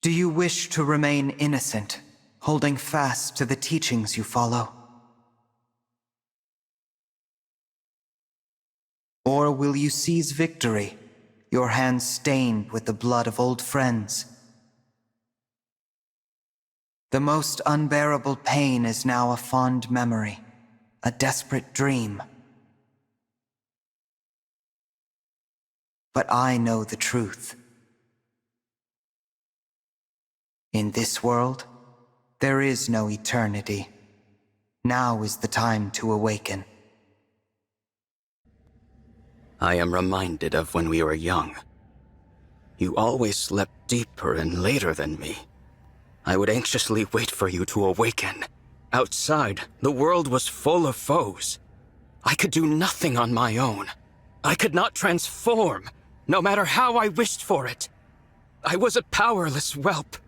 Do you wish to remain innocent, holding fast to the teachings you follow? Or will you seize victory, your hands stained with the blood of old friends? The most unbearable pain is now a fond memory, a desperate dream. But I know the truth. In this world, there is no eternity. Now is the time to awaken. I am reminded of when we were young. You always slept deeper and later than me. I would anxiously wait for you to awaken. Outside, the world was full of foes. I could do nothing on my own. I could not transform, no matter how I wished for it. I was a powerless whelp.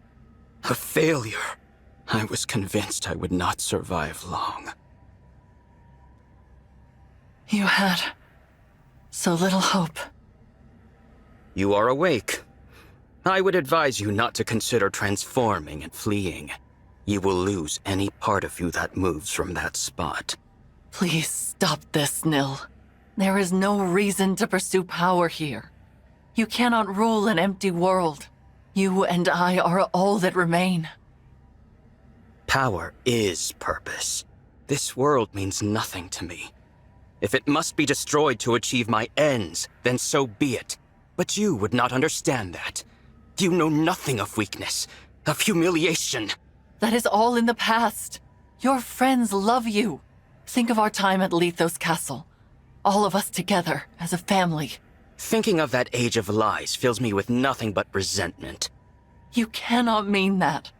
A failure. I was convinced I would not survive long. You had so little hope. You are awake. I would advise you not to consider transforming and fleeing. You will lose any part of you that moves from that spot. Please stop this, Nil. There is no reason to pursue power here. You cannot rule an empty world. You and I are all that remain. Power is purpose. This world means nothing to me. If it must be destroyed to achieve my ends, then so be it. But you would not understand that. You know nothing of weakness, of humiliation. That is all in the past. Your friends love you. Think of our time at Lethos Castle. All of us together, as a family. Thinking of that age of lies fills me with nothing but resentment. You cannot mean that.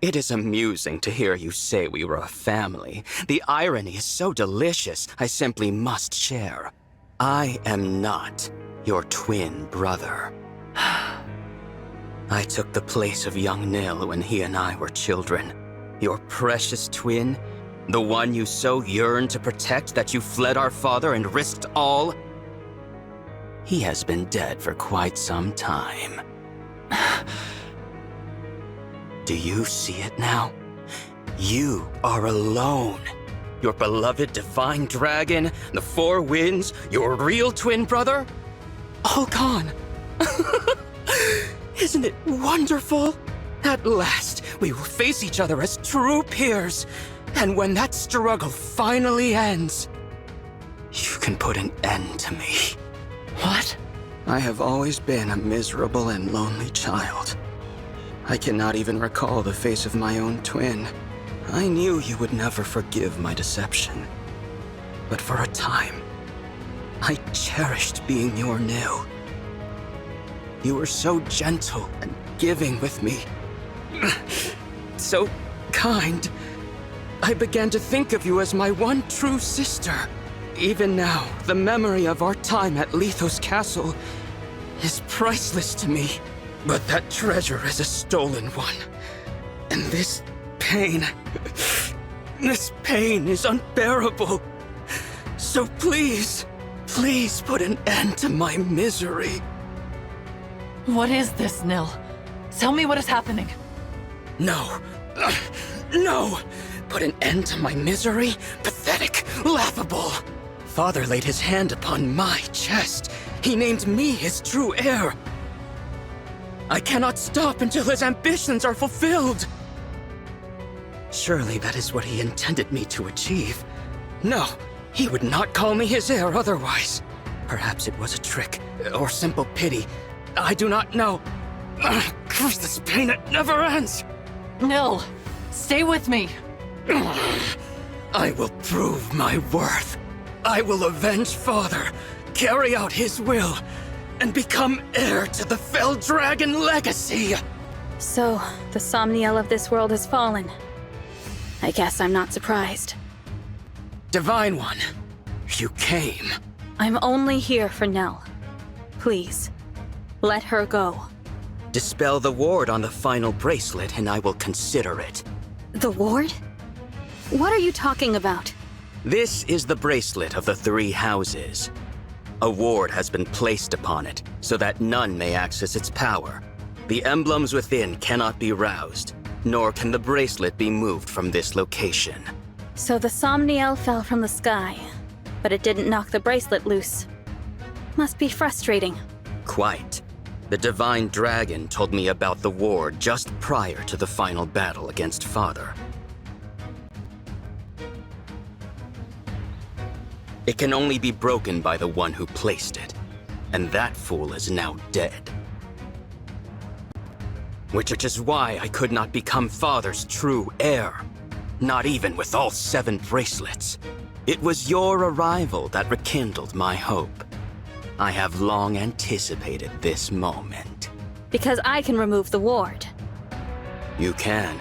It is amusing to hear you say we were a family. The irony is so delicious, I simply must share. I am not your twin brother. I took the place of young Nil when he and I were children. Your precious twin, the one you so yearned to protect that you fled our father and risked all. He has been dead for quite some time. Do you see it now? You are alone. Your beloved divine dragon, the four winds, your real twin brother, all gone. Isn't it wonderful? At last, we will face each other as true peers. And when that struggle finally ends, you can put an end to me. What? I have always been a miserable and lonely child. I cannot even recall the face of my own twin. I knew you would never forgive my deception. But for a time, I cherished being your Nil. You were so gentle and giving with me. So kind. I began to think of you as my one true sister. Even now, the memory of our time at Lethos Castle is priceless to me. But that treasure is a stolen one. And this pain is unbearable. So please, please put an end to my misery. What is this, Nil? Tell me what is happening. No. No! Put an end to my misery? Pathetic, laughable. Father laid his hand upon my chest. He named me his true heir. I cannot stop until his ambitions are fulfilled. Surely that is what he intended me to achieve. No, he would not call me his heir otherwise. Perhaps it was a trick, or simple pity. I do not know. Curse this pain, it never ends. Nil, stay with me. I will prove my worth. I will avenge Father, carry out his will, and become heir to the Fell Dragon legacy. So, the Somniel of this world has fallen. I guess I'm not surprised. Divine One, you came. I'm only here for Nell. Please, let her go. Dispel the ward on the final bracelet and I will consider it. The ward? What are you talking about? This is the bracelet of the three houses. A ward has been placed upon it so that none may access its power. The emblems within cannot be roused, nor can the bracelet be moved from this location. So the Somniel fell from the sky, but it didn't knock the bracelet loose. Must be frustrating. Quite. The Divine Dragon told me about the war just prior to the final battle against Father. It can only be broken by the one who placed it, and that fool is now dead. Which is why I could not become Father's true heir. Not even with all 7 bracelets. It was your arrival that rekindled my hope. I have long anticipated this moment. Because I can remove the ward. You can.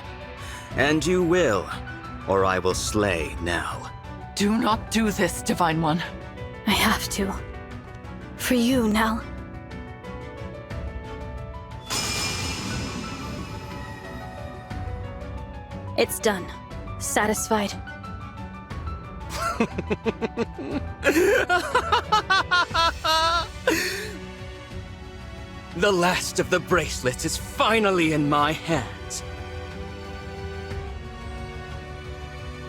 And you will. Or I will slay Nell. Do not do this, Divine One. I have to. For you, Nell. It's done. Satisfied. The last of the bracelets is finally in my hands.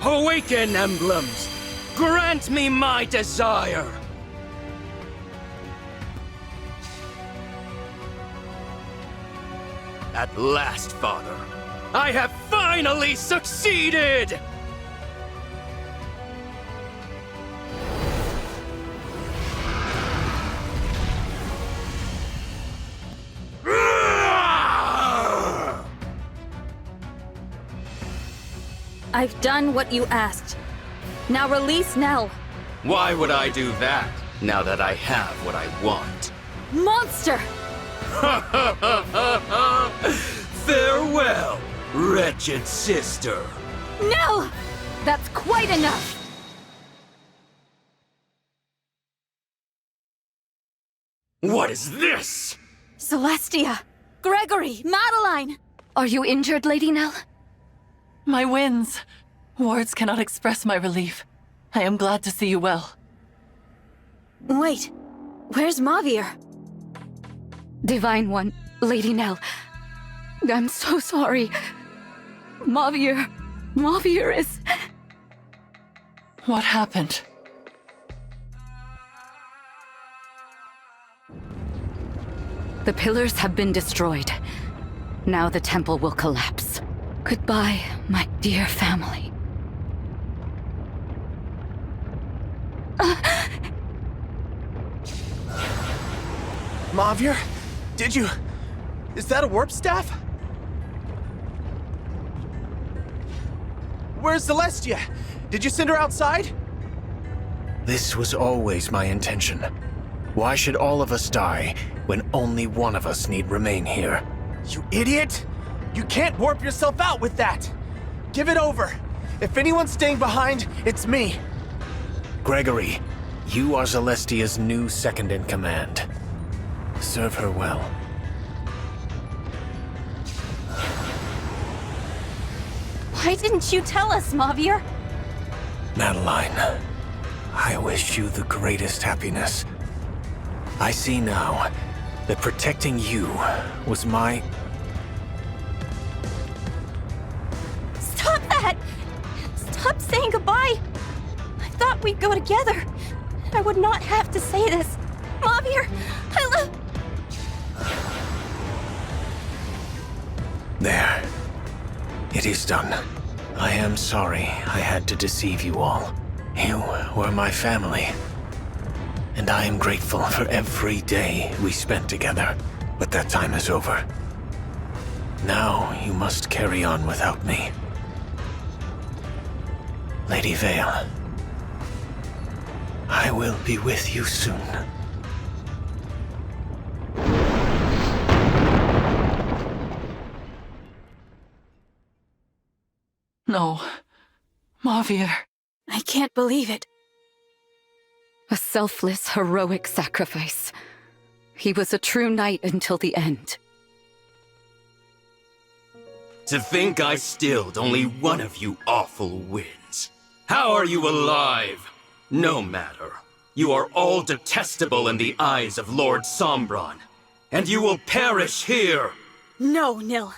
Awaken, emblems! Grant me my desire! At last, Father, I have finally succeeded! I've done what you asked. Now release Nell. Why would I do that, now that I have what I want? Monster! Farewell, wretched sister. Nell! That's quite enough! What is this? Celestia! Gregory! Madeline! Are you injured, Lady Nell? My winds. Words cannot express my relief. I am glad to see you well. Wait. Where's Mavier? Divine One, Lady Nell. I'm so sorry. Mavier is... What happened? The pillars have been destroyed. Now the temple will collapse. Goodbye, my dear family. Mavier? Did you... Is that a warp staff? Where's Celestia? Did you send her outside? This was always my intention. Why should all of us die when only one of us need remain here? You idiot! You can't warp yourself out with that! Give it over! If anyone's staying behind, it's me! Gregory, you are Celestia's new second-in-command. Serve her well. Why didn't you tell us, Mavier? Madeline, I wish you the greatest happiness. I see now that protecting you was my... Stop that! Stop saying goodbye! I thought we'd go together. I would not have to say this. Mavier, I love... There. It is done. I am sorry I had to deceive you all. You were my family. And I am grateful for every day we spent together. But that time is over. Now you must carry on without me. Lady Vale, I will be with you soon. No. Mavier. I can't believe it. A selfless, heroic sacrifice. He was a true knight until the end. To think I stilled only one of you awful winds. How are you alive? No matter. You are all detestable in the eyes of Lord Sombron. And you will perish here. No, Nil.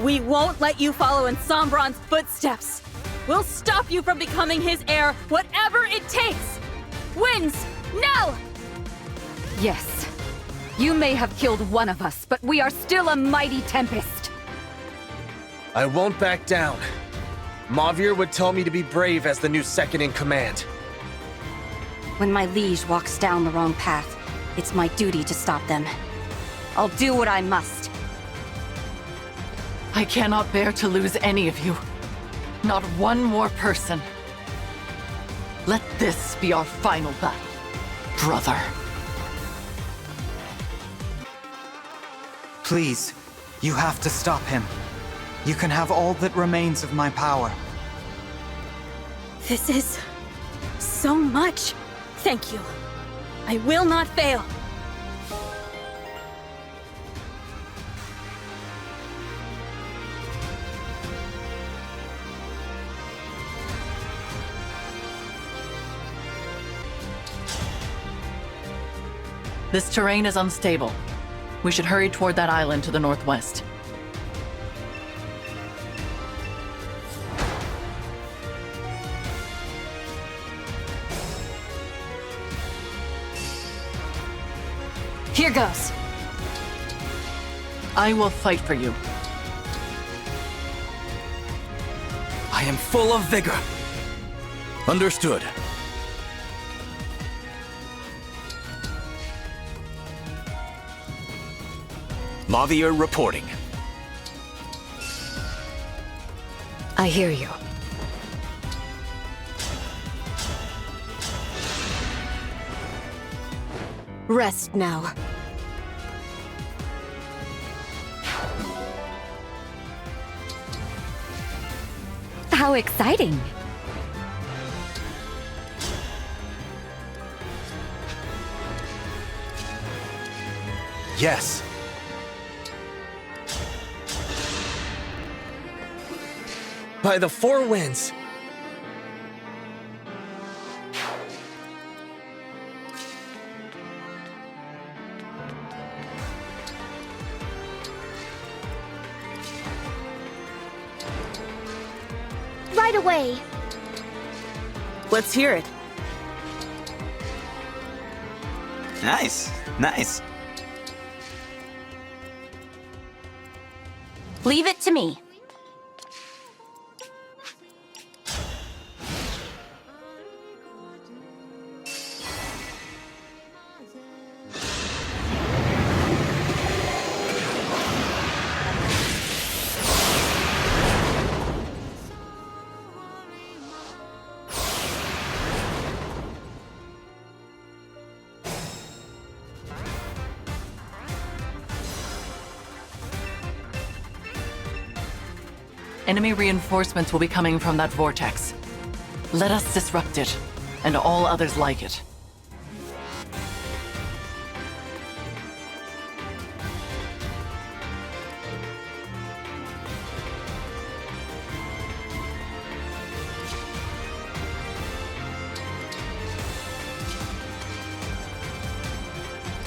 We won't let you follow in Sombron's footsteps. We'll stop you from becoming his heir, whatever it takes! Wins! Nil! Yes. You may have killed one of us, but we are still a mighty tempest. I won't back down. Mavier would tell me to be brave as the new second in command. When my liege walks down the wrong path, it's my duty to stop them. I'll do what I must. I cannot bear to lose any of you. Not one more person. Let this be our final battle, brother. Please, you have to stop him. You can have all that remains of my power. This is so much. Thank you. I will not fail. This terrain is unstable. We should hurry toward that island to the northwest. Here goes. I will fight for you. I am full of vigor. Understood. Mavier reporting. I hear you. Rest now. How exciting! Yes. By the four winds. Right away. Let's hear it. Nice, nice. Leave it to me. Enemy reinforcements will be coming from that vortex. Let us disrupt it, and all others like it.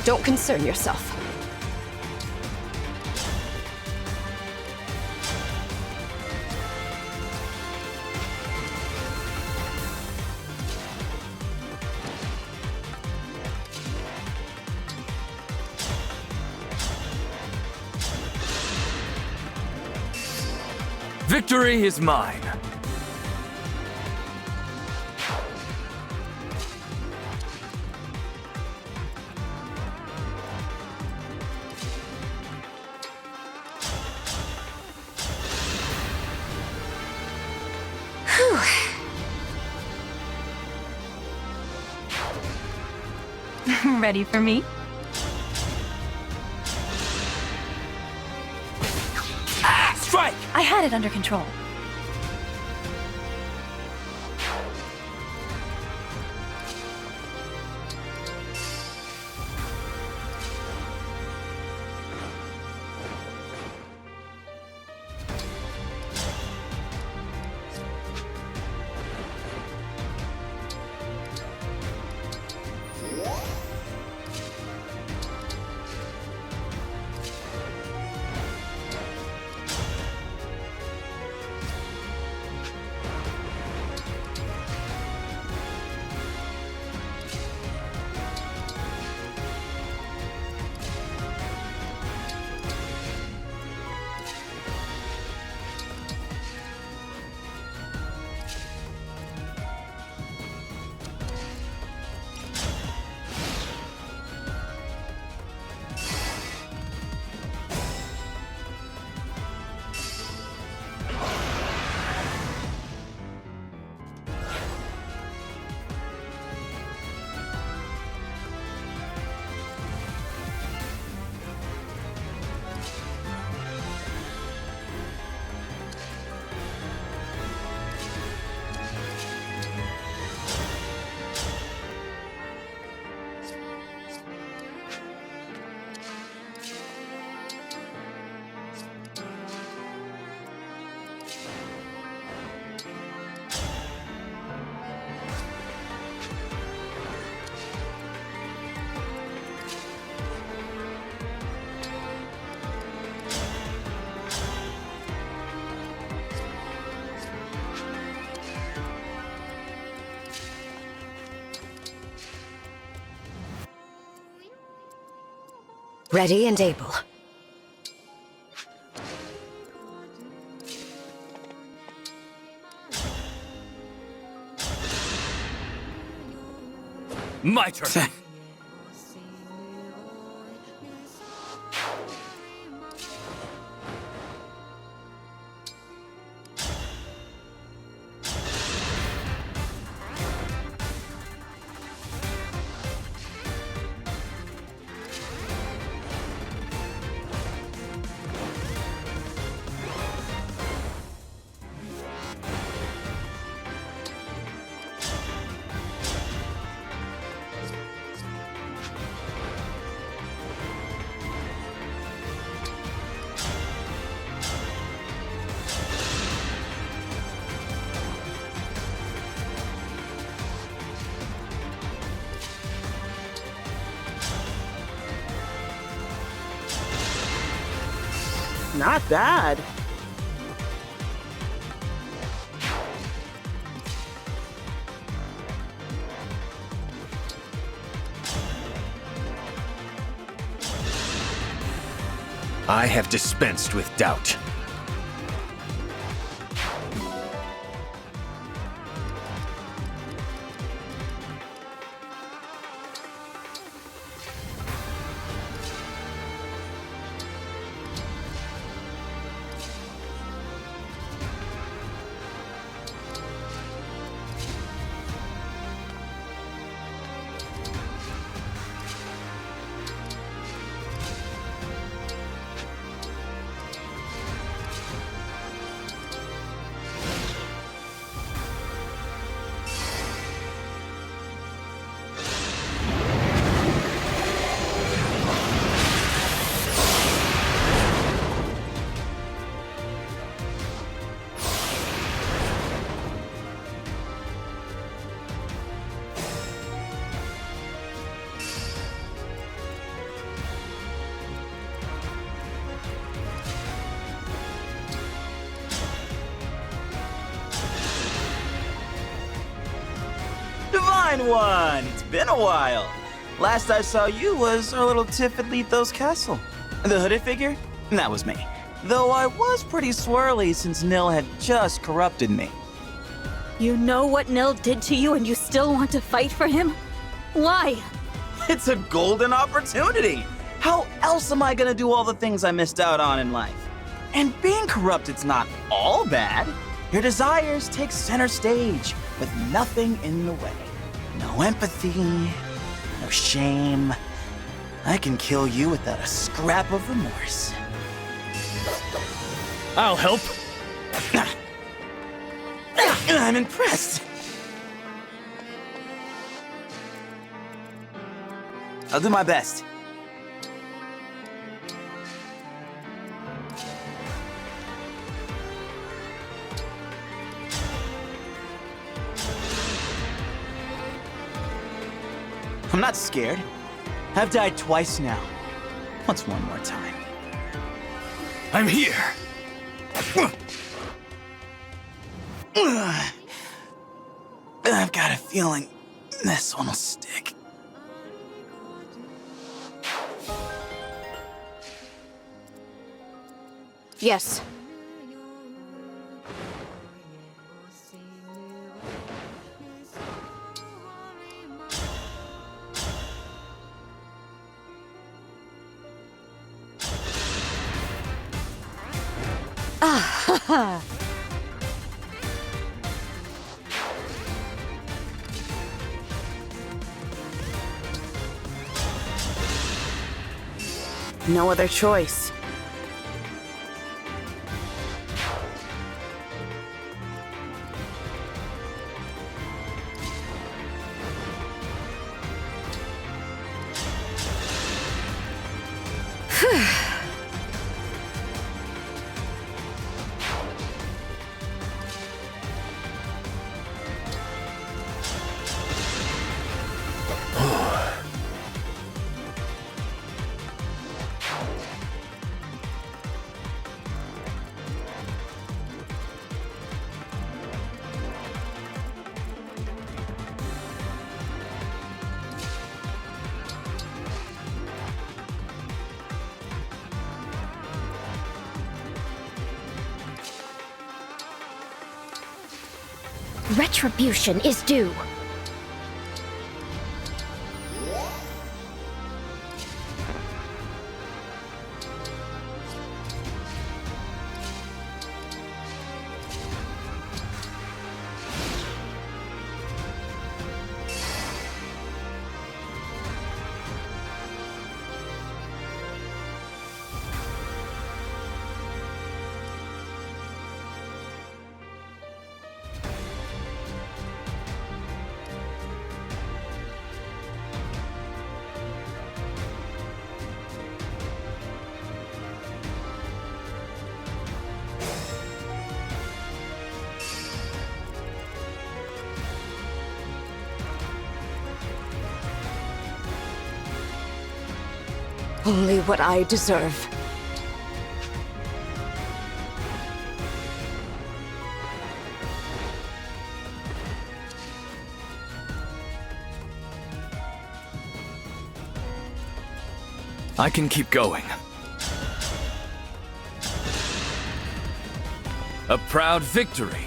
Don't concern yourself. Victory is mine. Ready for me? Strike! I had it under control. Ready and able. My turn. Not bad. I have dispensed with doubt. Divine One! It's been a while. Last I saw you was our little tiff at Letho's castle. The hooded figure? That was me. Though I was pretty swirly since Nil had just corrupted me. You know what Nil did to you and you still want to fight for him? Why? It's a golden opportunity! How else am I gonna do all the things I missed out on in life? And being corrupted's not all bad. Your desires take center stage with nothing in the way. No empathy, no shame. I can kill you without a scrap of remorse. I'll help. I'm impressed. I'll do my best. I'm not scared. I've died twice now. What's one more time? I'm here. I've got a feeling this one will stick. Yes. Ah, No other choice. Retribution is due. Only what I deserve. I can keep going. A proud victory.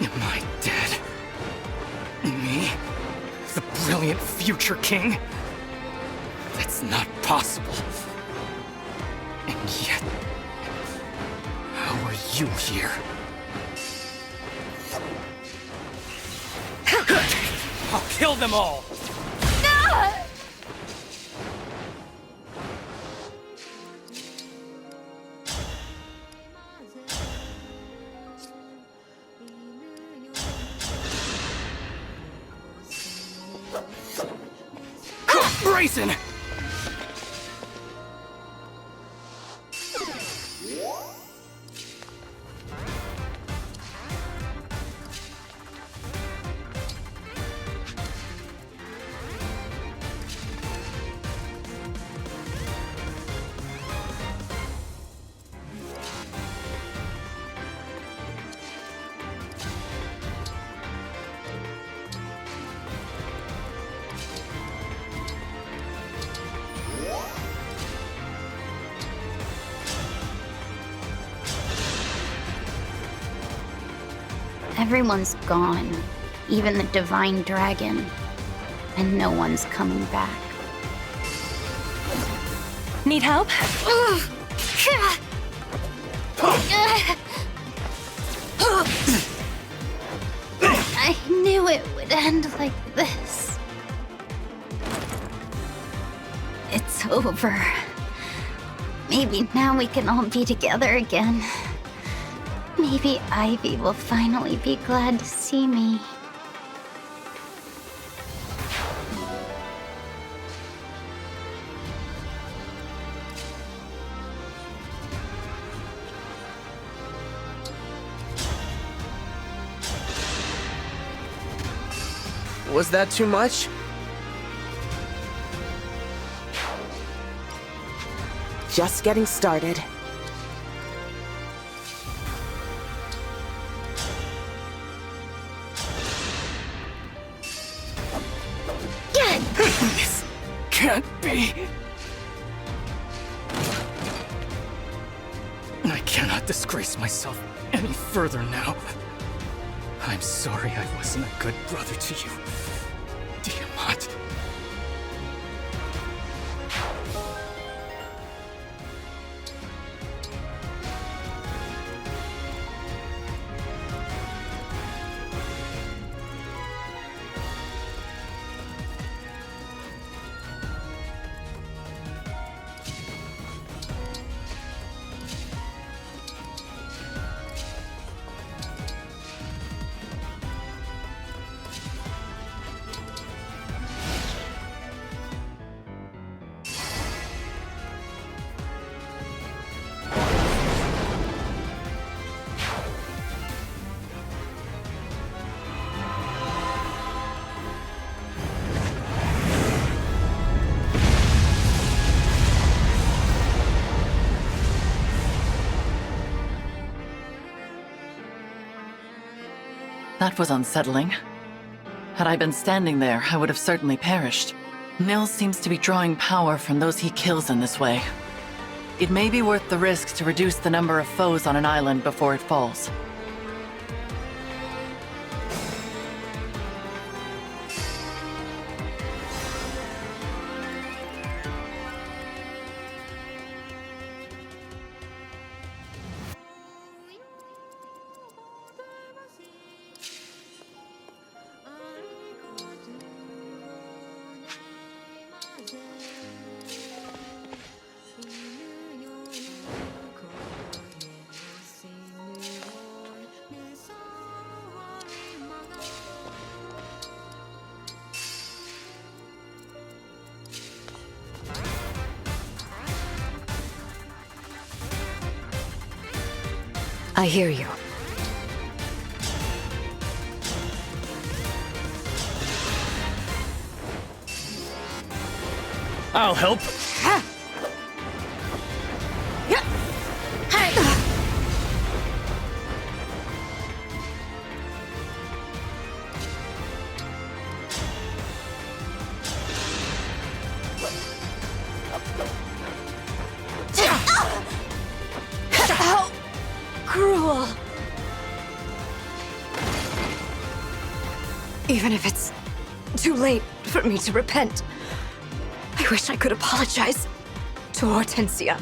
Am I dead? Me? The brilliant future king? That's not possible. And yet... how are you here? I'll kill them all! Brazen! Everyone's gone, even the Divine Dragon, and no one's coming back. Need help? I knew it would end like this. It's over. Maybe now we can all be together again. Maybe Ivy will finally be glad to see me. Was that too much? Just getting started. This can't be. I cannot disgrace myself any further now. I'm sorry I wasn't a good brother to you, Tiamat. That was unsettling. Had I been standing there, I would have certainly perished. Nil seems to be drawing power from those he kills in this way. It may be worth the risk to reduce the number of foes on an island before it falls. I hear you. I'll help. How cruel. Even if it's too late for me to repent, I wish I could apologize to Hortensia.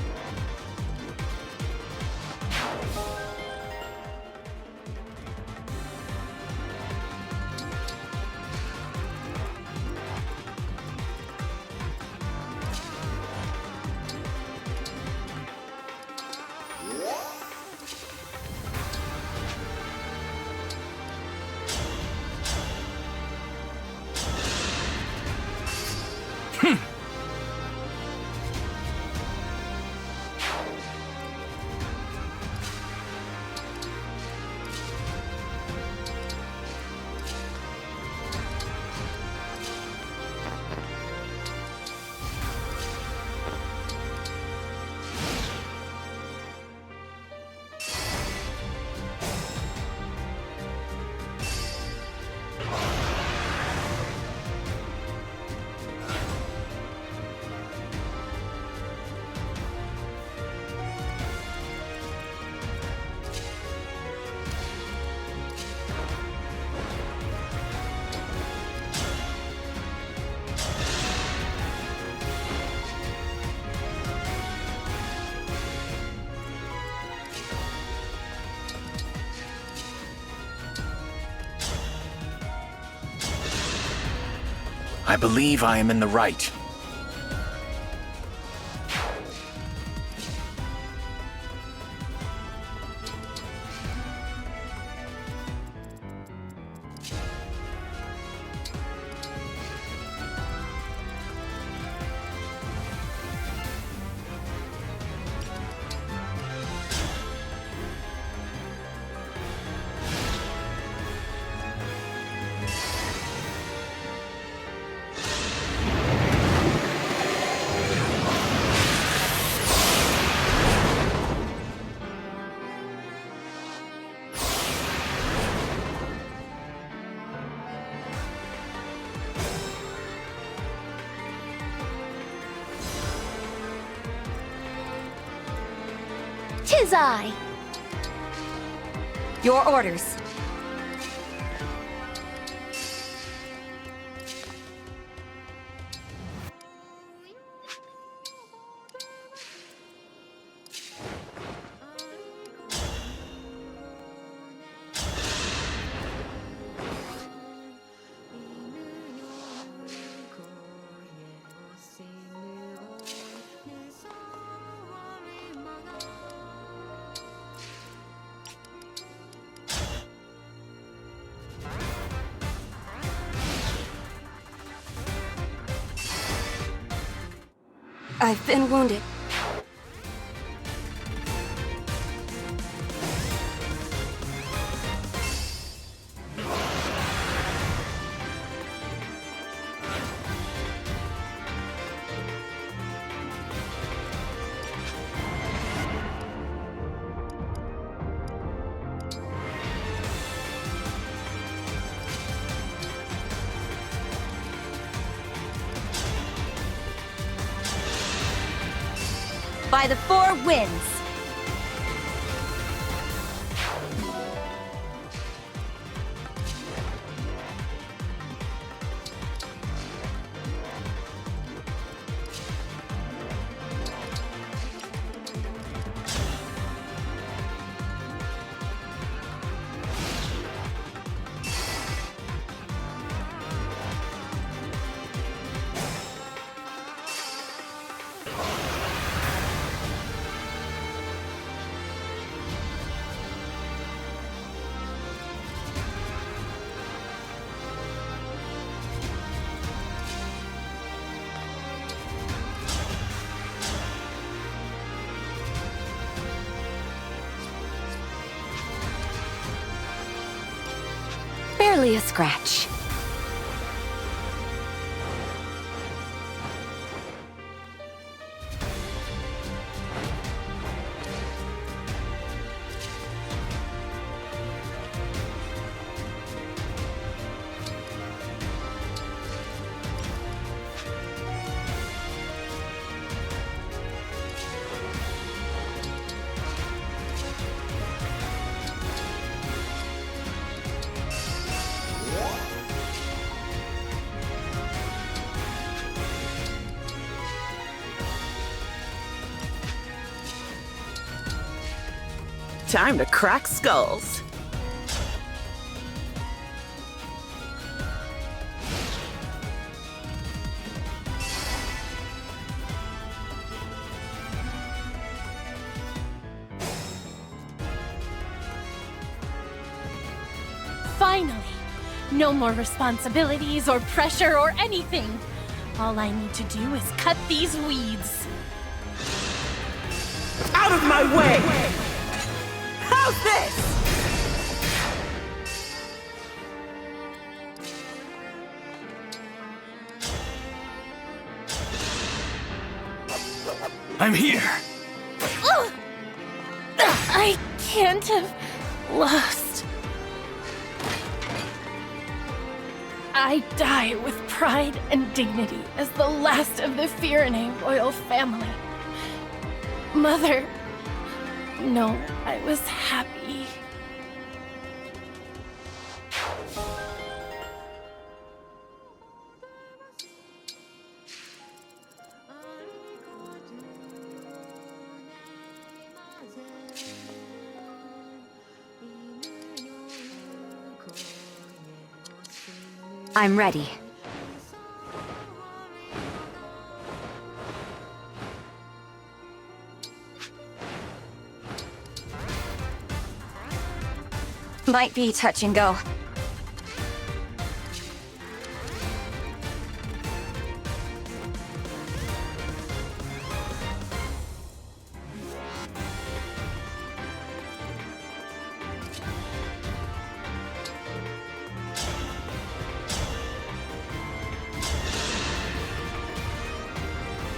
I believe I am in the right. Tis I. Your orders. I've been wounded. by the 4 winds. Barely a scratch. Time to crack skulls. Finally! No more responsibilities or pressure or anything. All I need to do is cut these weeds. Out of my way! How's this? I'm here! Ugh! I can't have lost. I die with pride and dignity as the last of the Firene royal family. Mother... No, I was happy. I'm ready. Might be touch and go.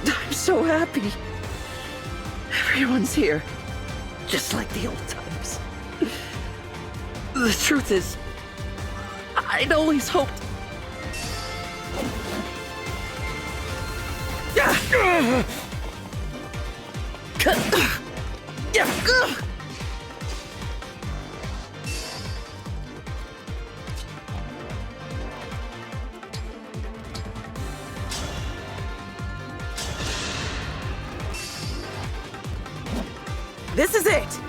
I'm so happy. Everyone's here. Just like the old times. The truth is, I'd always hoped... This is it!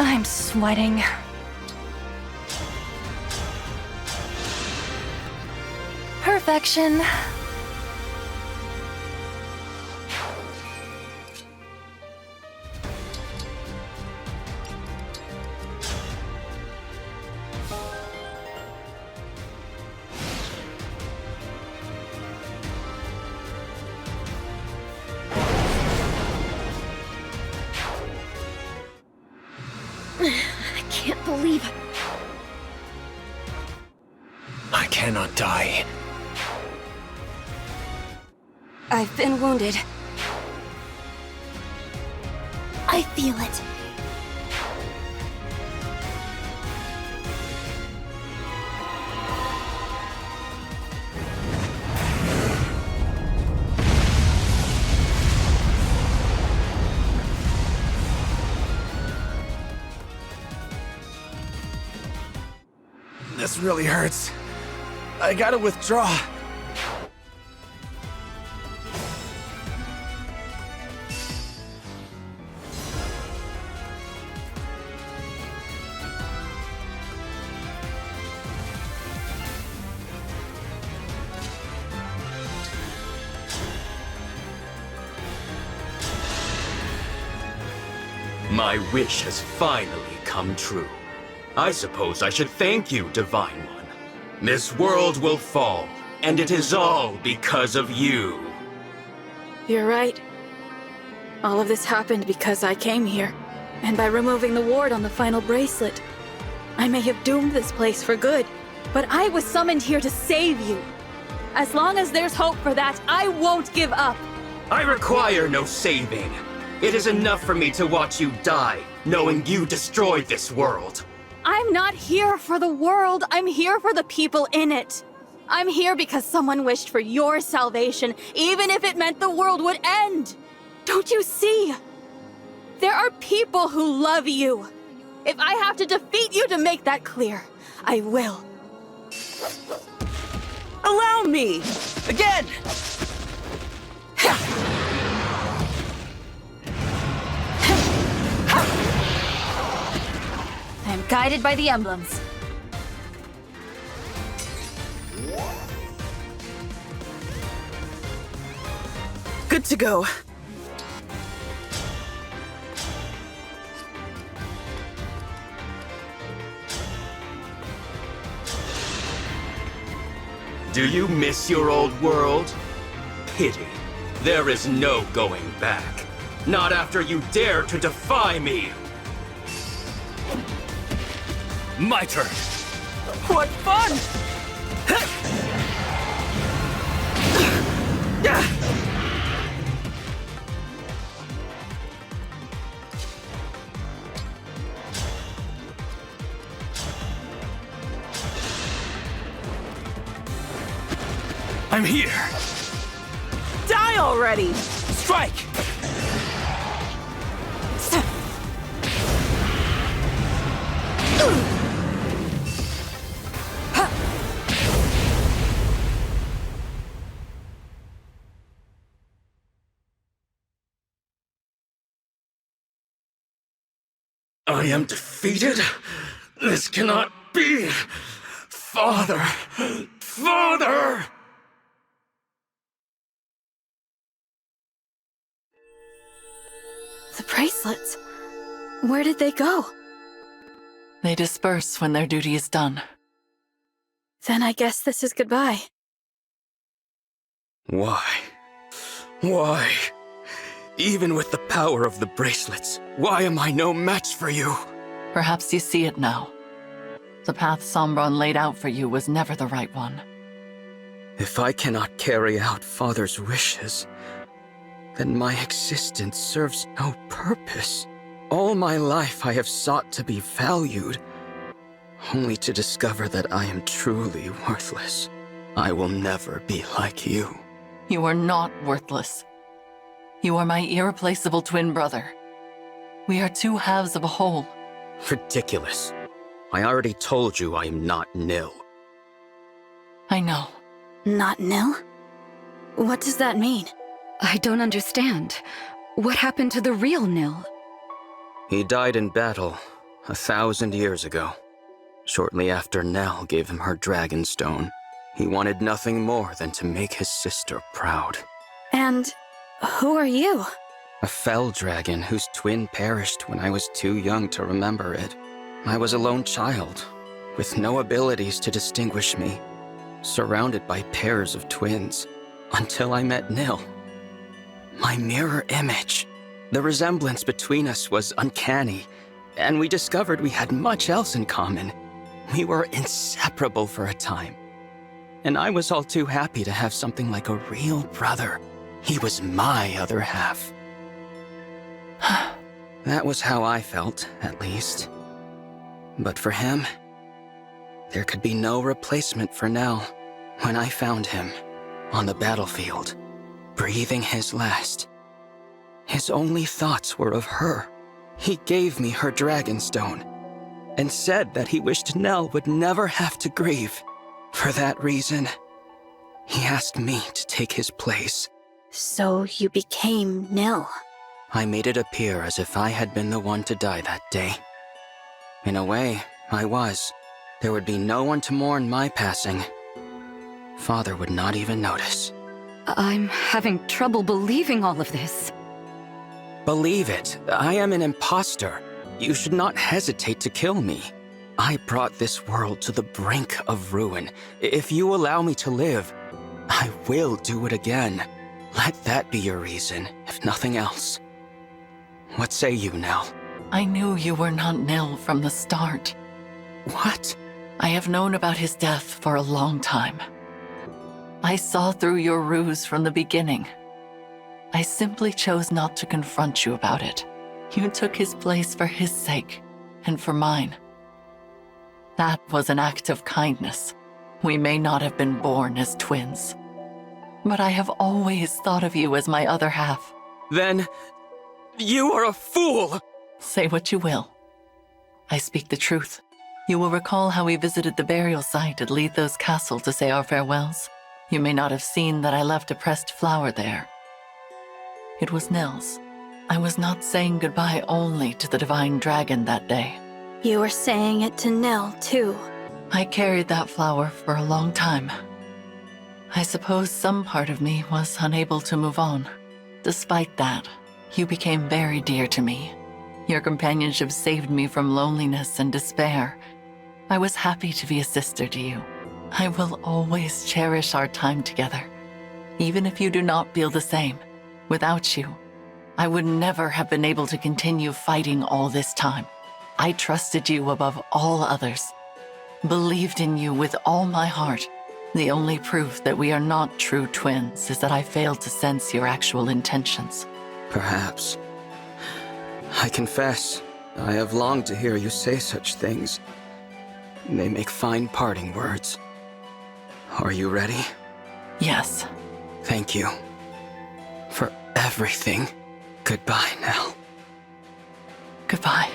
I'm sweating. Perfection. I can't believe it. I can't cannot die. I've been wounded. I feel it. This really hurts. I gotta withdraw. My wish has finally come true. I suppose I should thank you, Divine One. This world will fall, and it is all because of you. You're right. All of this happened because I came here, and by removing the ward on the final bracelet. I may have doomed this place for good, but I was summoned here to save you. As long as there's hope for that, I won't give up. I require no saving. It is enough for me to watch you die, knowing you destroyed this world. I'm not here for the world, I'm here for the people in it. I'm here because someone wished for your salvation, even if it meant the world would end. Don't you see? There are people who love you. If I have to defeat you to make that clear, I will. Allow me! Again! I am guided by the emblems. Good to go. Do you miss your old world? Pity. There is no going back. Not after you dare to defy me! My turn! What fun! I'm here! Die already! Strike! I am defeated? This cannot be! Father! Father! The bracelets. Where did they go? They disperse when their duty is done. Then I guess this is goodbye. Why? Why? Even with the power of the bracelets, why am I no match for you? Perhaps you see it now. The path Sombron laid out for you was never the right one. If I cannot carry out Father's wishes, then my existence serves no purpose. All my life I have sought to be valued, only to discover that I am truly worthless. I will never be like you. You are not worthless. You are my irreplaceable twin brother. We are two halves of a whole. Ridiculous. I already told you I am not Nil. I know. Not Nil? What does that mean? I don't understand. What happened to the real Nil? He died in battle 1,000 years ago. Shortly after Nell gave him her dragon stone, he wanted nothing more than to make his sister proud. And who are you? A fell dragon whose twin perished when I was too young to remember it. I was a lone child, with no abilities to distinguish me, surrounded by pairs of twins, until I met Nil. My mirror image. The resemblance between us was uncanny, and we discovered we had much else in common. We were inseparable for a time. and I was all too happy to have something like a real brother. He was my other half. That was how I felt, at least. But for him, there could be no replacement for Nell. When I found him, on the battlefield, breathing his last, his only thoughts were of her. He gave me her Dragonstone, and said that he wished Nell would never have to grieve. For that reason, he asked me to take his place. So you became Nell. I made it appear as if I had been the one to die that day. In a way, I was. There would be no one to mourn my passing. Father would not even notice. I'm having trouble believing all of this. Believe it, I am an imposter. You should not hesitate to kill me. I brought this world to the brink of ruin. If you allow me to live, I will do it again. Let that be your reason, if nothing else. What say you, Nell? I knew you were not Nil from the start. What? I have known about his death for a long time. I saw through your ruse from the beginning. I simply chose not to confront you about it. You took his place for his sake, and for mine. That was an act of kindness. We may not have been born as twins, but I have always thought of you as my other half. Then, you are a fool! Say what you will. I speak the truth. You will recall how we visited the burial site at Letho's castle to say our farewells. You may not have seen that I left a pressed flower there. It was Nil's. I was not saying goodbye only to the divine dragon that day. You were saying it to Nell, too. I carried that flower for a long time. I suppose some part of me was unable to move on. Despite that, you became very dear to me. Your companionship saved me from loneliness and despair. I was happy to be a sister to you. I will always cherish our time together, even if you do not feel the same. Without you, I would never have been able to continue fighting all this time. I trusted you above all others, believed in you with all my heart. The only proof that we are not true twins is that I failed to sense your actual intentions. Perhaps. I confess, I have longed to hear you say such things. They make fine parting words. Are you ready? Yes. Thank you. For everything. Goodbye, Nell. Goodbye.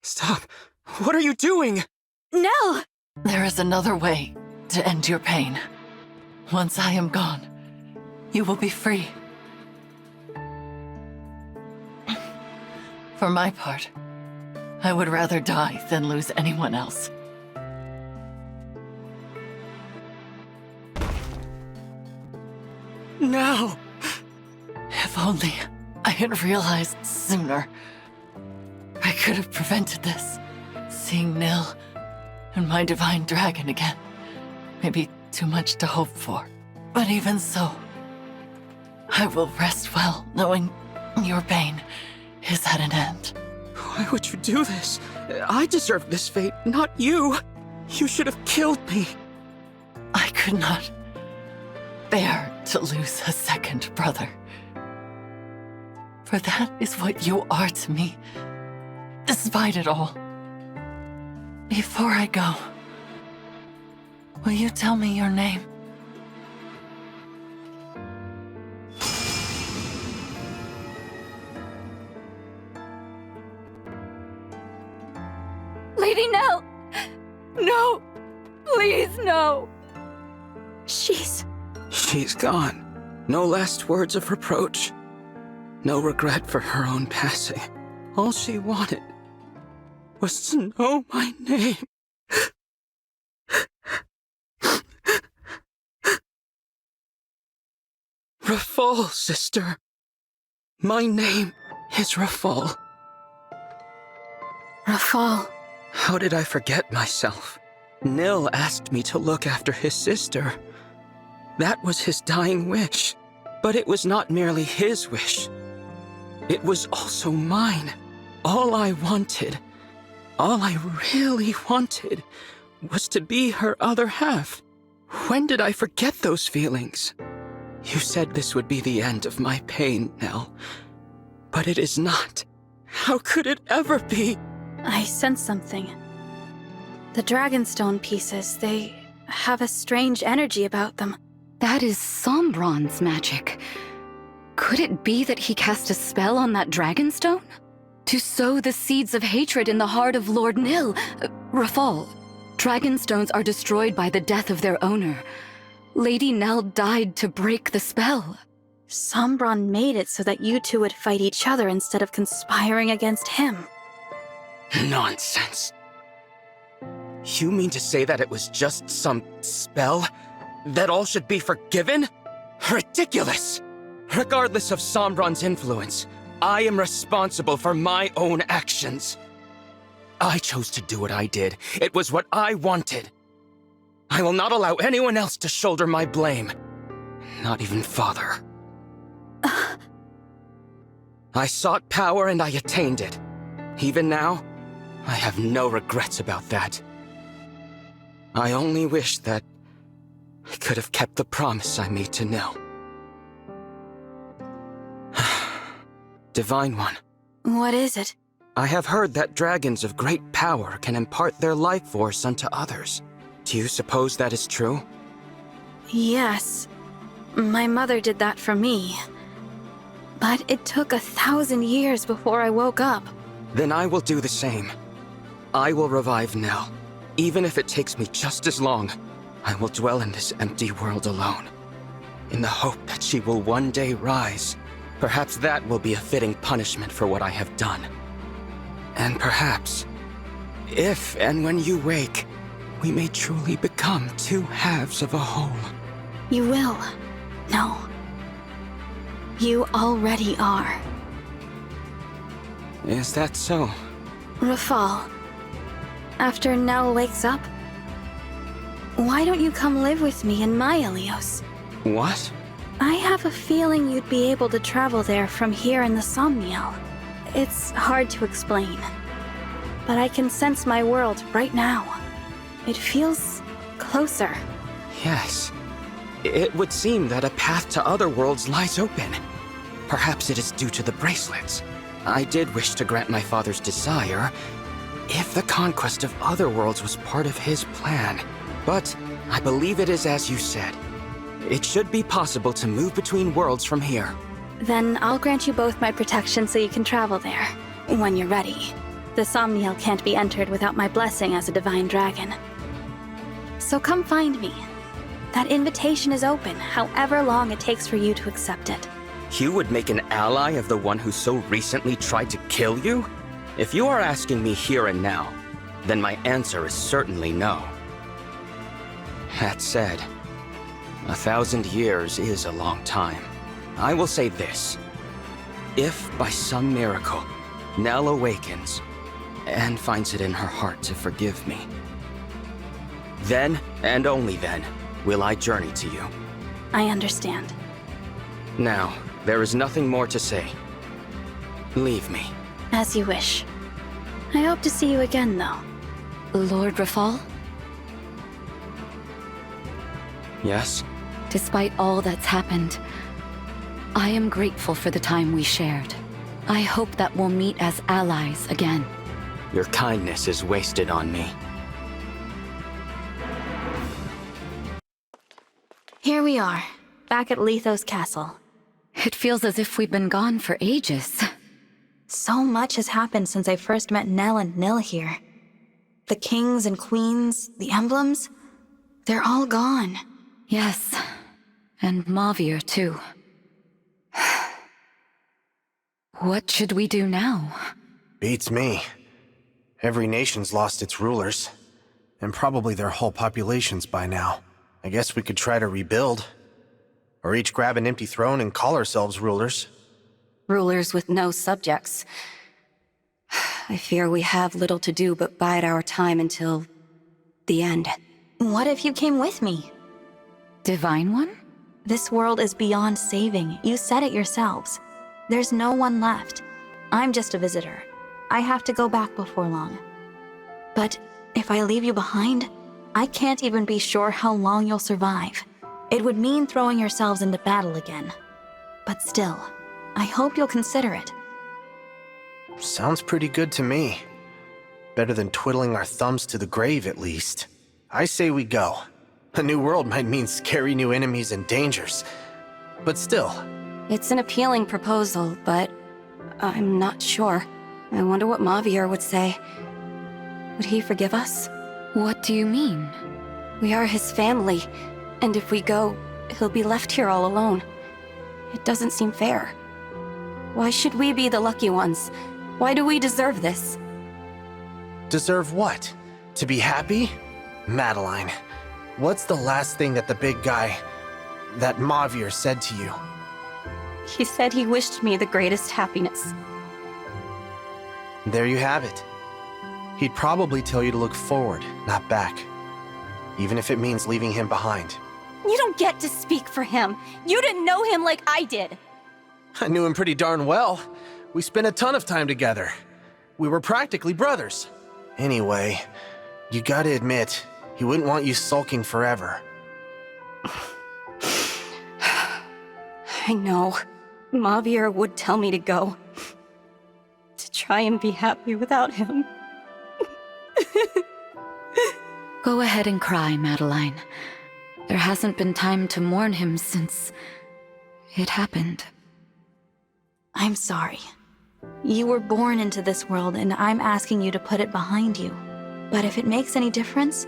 Stop. What are you doing? Nell! There is another way to end your pain. Once I am gone, you will be free. For my part, I would rather die than lose anyone else. No! If only I had realized sooner. I could have prevented this. Seeing Nil and my divine dragon again may be too much to hope for. But even so, I will rest well knowing your pain is at an end. Why would you do this? I deserve this fate, not you. You should have killed me. I could not bear to lose a second brother. For that is what you are to me, despite it all. Before I go, will you tell me your name? Lady Nell! No! Please, no! She's gone. No last words of reproach. No regret for her own passing. All she wanted was to know my name. Rafal, sister. My name is Rafal. Rafal. How did I forget myself? Nil asked me to look after his sister. That was his dying wish. But it was not merely his wish. It was also mine. All I wanted, all I really wanted, was to be her other half. When did I forget those feelings? You said this would be the end of my pain, Nell. But it is not. How could it ever be? I sense something. The Dragonstone pieces, they have a strange energy about them. That is Sombron's magic. Could it be that he cast a spell on that Dragonstone? To sow the seeds of hatred in the heart of Lord Nil? Rafal, Dragonstones are destroyed by the death of their owner. Lady Nell died to break the spell. Sombron made it so that you two would fight each other instead of conspiring against him. Nonsense. You mean to say that it was just some spell? That all should be forgiven? Ridiculous! Regardless of Sombron's influence, I am responsible for my own actions. I chose to do what I did. It was what I wanted. I will not allow anyone else to shoulder my blame. Not even Father. I sought power and I attained it. Even now, I have no regrets about that. I only wish that I could have kept the promise I made to Nil. Divine One. What is it? I have heard that dragons of great power can impart their life force unto others. Do you suppose that is true? Yes. My mother did that for me. But it took 1,000 years before I woke up. Then I will do the same. I will revive Nell. Even if it takes me just as long, I will dwell in this empty world alone, in the hope that she will one day rise. Perhaps that will be a fitting punishment for what I have done. And perhaps, if and when you wake, we may truly become two halves of a whole. You will. No. You already are. Is that so? Rafal, after Nell wakes up, why don't you come live with me in my Ilios? What? I have a feeling you'd be able to travel there from here in the Somniel. It's hard to explain, but I can sense my world right now. It feels closer. Yes. It would seem that a path to other worlds lies open. Perhaps it is due to the bracelets. I did wish to grant my father's desire, if the conquest of other worlds was part of his plan. But I believe it is as you said. It should be possible to move between worlds from here. Then I'll grant you both my protection so you can travel there, when you're ready. The Somniel can't be entered without my blessing as a divine dragon. So come find me. That invitation is open, however long it takes for you to accept it. You would make an ally of the one who so recently tried to kill you? If you are asking me here and now, then my answer is certainly no. That said, 1,000 years is a long time. I will say this. If by some miracle, Nell awakens and finds it in her heart to forgive me, then, and only then, will I journey to you. I understand. Now, there is nothing more to say. Leave me. As you wish. I hope to see you again, though. Lord Rafal? Yes? Despite all that's happened, I am grateful for the time we shared. I hope that we'll meet as allies again. Your kindness is wasted on me. Here we are, back at Lethos Castle. It feels as if we've been gone for ages. So much has happened since I first met Nell and Nil here. The kings and queens, the emblems, they're all gone. Yes, and Mavier too. What should we do now? Beats me. Every nation's lost its rulers, and probably their whole populations by now. I guess we could try to rebuild. Or each grab an empty throne and call ourselves rulers. Rulers with no subjects. I fear we have little to do but bide our time until the end. What if you came with me? Divine One? This world is beyond saving. You said it yourselves. There's no one left. I'm just a visitor. I have to go back before long. But if I leave you behind, I can't even be sure how long you'll survive. It would mean throwing yourselves into battle again. But still, I hope you'll consider it. Sounds pretty good to me. Better than twiddling our thumbs to the grave, at least. I say we go. A new world might mean scary new enemies and dangers. But still. It's an appealing proposal, but I'm not sure. I wonder what Mavier would say. Would he forgive us? What do you mean? We are his family, and if we go, he'll be left here all alone. It doesn't seem fair. Why should we be the lucky ones? Why do we deserve this? Deserve what? To be happy? Madeline, what's the last thing that the big guy, that Mavier, said to you? He said he wished me the greatest happiness. There you have it. He'd probably tell you to look forward, not back. Even if it means leaving him behind. You don't get to speak for him. You didn't know him like I did. I knew him pretty darn well. We spent a ton of time together. We were practically brothers. Anyway, you gotta admit, he wouldn't want you sulking forever. I know. Mavier would tell me to go. To try and be happy without him. Go ahead and cry, Madeline. There hasn't been time to mourn him since it happened. I'm sorry. You were born into this world, and I'm asking you to put it behind you. But if it makes any difference,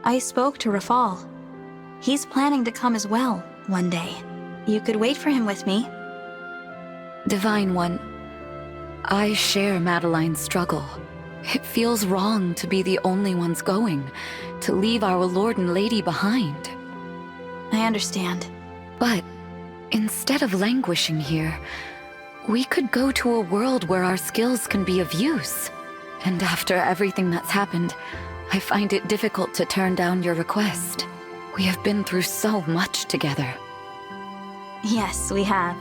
I spoke to Rafal. He's planning to come as well, one day. You could wait for him with me. Divine One, I share Madeline's struggle. It feels wrong to be the only ones going, to leave our Lord and Lady behind. I understand. But instead of languishing here, we could go to a world where our skills can be of use. And after everything that's happened, I find it difficult to turn down your request. We have been through so much together. Yes, we have.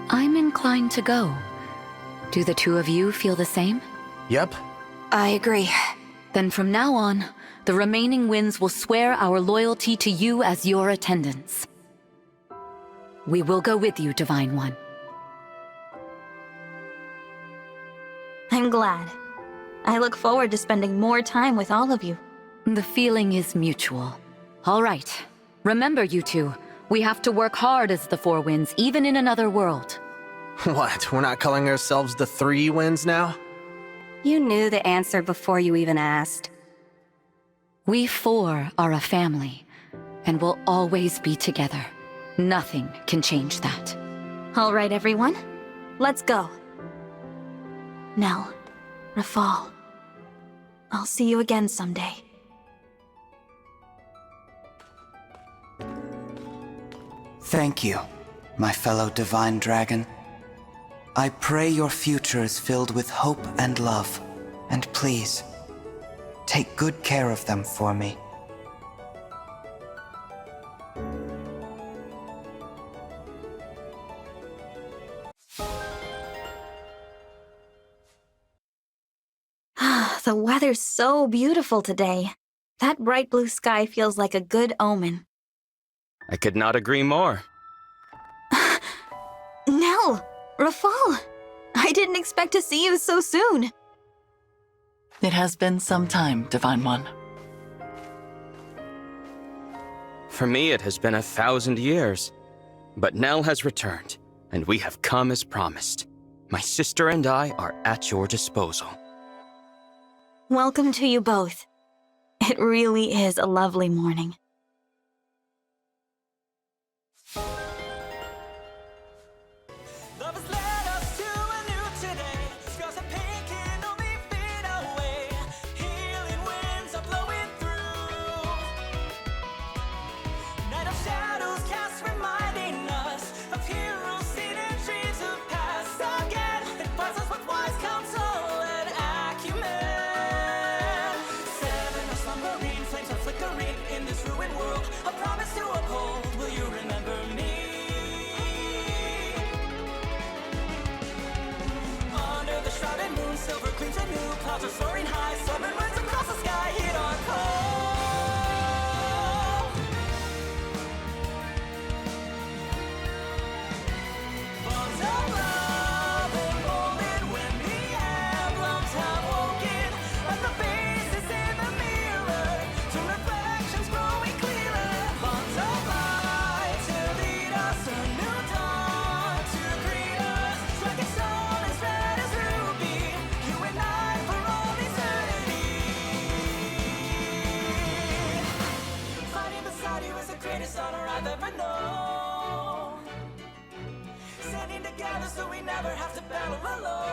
I'm inclined to go. Do the two of you feel the same? Yep. I agree. Then from now on, the remaining winds will swear our loyalty to you as your attendants. We will go with you, Divine One. I'm glad. I look forward to spending more time with all of you. The feeling is mutual. All right. Remember, you two, we have to work hard as the Four Winds, even in another world. What, we're not calling ourselves the Three Winds now? You knew the answer before you even asked. We four are a family, and will always be together. Nothing can change that. All right, everyone. Let's go. Nell, Rafal, I'll see you again someday. Thank you, my fellow Divine Dragon. I pray your future is filled with hope and love, and please, take good care of them for me. The weather's so beautiful today. That bright blue sky feels like a good omen. I could not agree more. Nell! Rafal! I didn't expect to see you so soon. It has been some time, Divine One. For me, it has been 1,000 years. But Nell has returned, and we have come as promised. My sister and I are at your disposal. Welcome to you both. It really is a lovely morning. Flames are flickering in this ruin. together so we never have to battle alone.